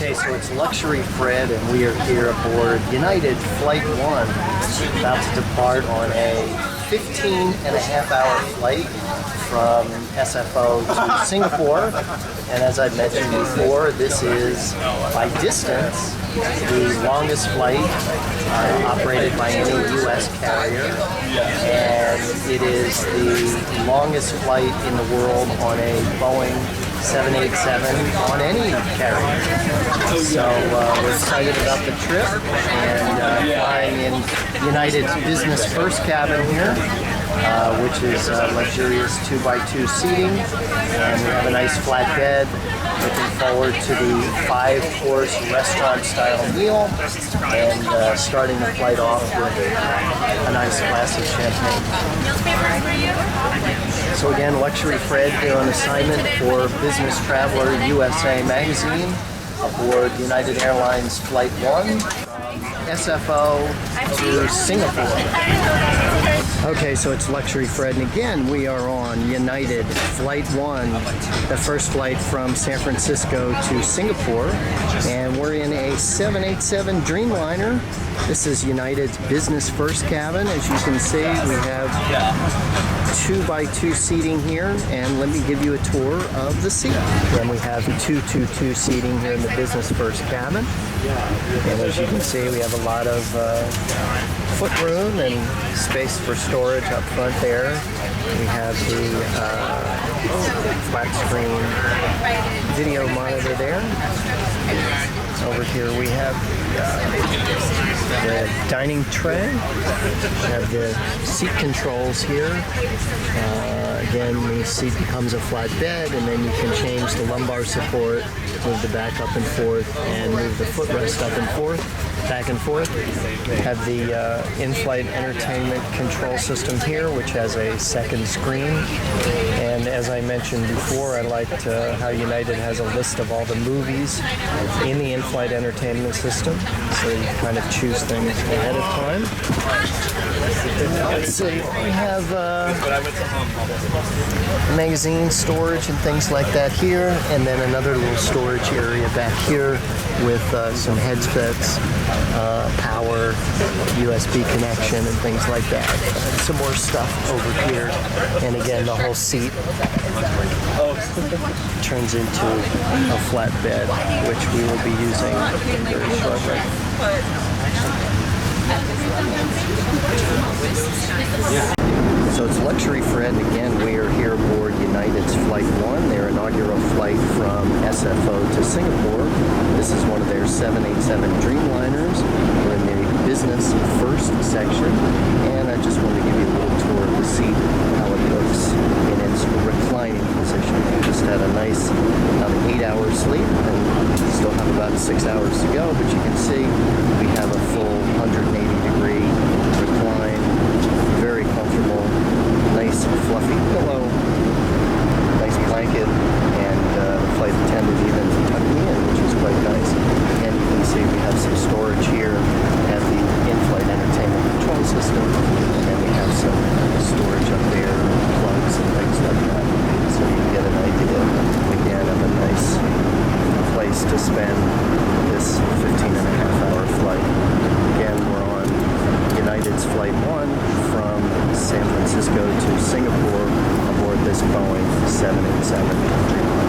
Okay, so it's Luxury Fred, and we are here aboard United Flight 1, about to depart on a 15-and-a-half-hour flight from SFO to Singapore. And as I mentioned before, this is, by distance, the longest flight operated by any U.S. carrier, and it is the longest flight in the world on a Boeing 787 on any carrier. So we're excited about the trip and flying in United's BusinessFirst cabin here, which is luxurious 2x2 seating, and we have a nice flatbed. Looking forward to the 5-course restaurant-style meal, and starting the flight off with a nice glass of champagne. So again, Luxury Fred here on assignment for Business Traveler USA magazine aboard United Airlines Flight 1 from SFO to Singapore. Okay, so it's Luxury Fred, and again, we are on United Flight 1, the first flight from San Francisco to Singapore, and we're in a 787 Dreamliner. This is United's BusinessFirst cabin. As you can see, we have 2x2 seating here, and let me give you a tour of the seat. Then we have 222 seating here in the BusinessFirst cabin, and as you can see, we have a lot of foot room and space for storage up front there. We have the flat screen video monitor there. Over here we have the dining tray. We have the seat controls here. Again, the seat becomes a flat bed, and then you can change the lumbar support, move the back up and forth, and move the footrest up and forth, back and forth. We have the in-flight entertainment control system here, which has a second screen. And as I mentioned before, I liked how United has a list of all the movies in the in-flight entertainment system, so you kind of choose things ahead of time. Let's see, we have magazine storage and things like that here, and then another little storage area back here with some headsets, power, USB connection, and things like that. Some more stuff over here, and again, the whole seat turns into a flat bed, which we will be using very shortly. So it's Luxury Fred, and again, we are here aboard United's Flight 1, their inaugural flight from SFO to Singapore. This is one of their 787 Dreamliners. We're in the Business First section, and I just wanted to give you a little tour of the seat, how it looks in its reclining position. We just had a nice about 8-hour sleep, and still have about 6 hours to go, but you can see we have a full 180-degree recline, very comfortable, nice fluffy pillow, nice blanket, and the flight attendant even tucked me in, which is quite nice. And you can see we have some storage here at the in-flight entertainment control system, and we have some storage up there, plugs and things like that, so you can get an idea, again, of a nice place to spend this 15-and-a-half-hour flight. Again, we're on United's Flight 1 from San Francisco to Singapore aboard this Boeing 787 Dreamliner.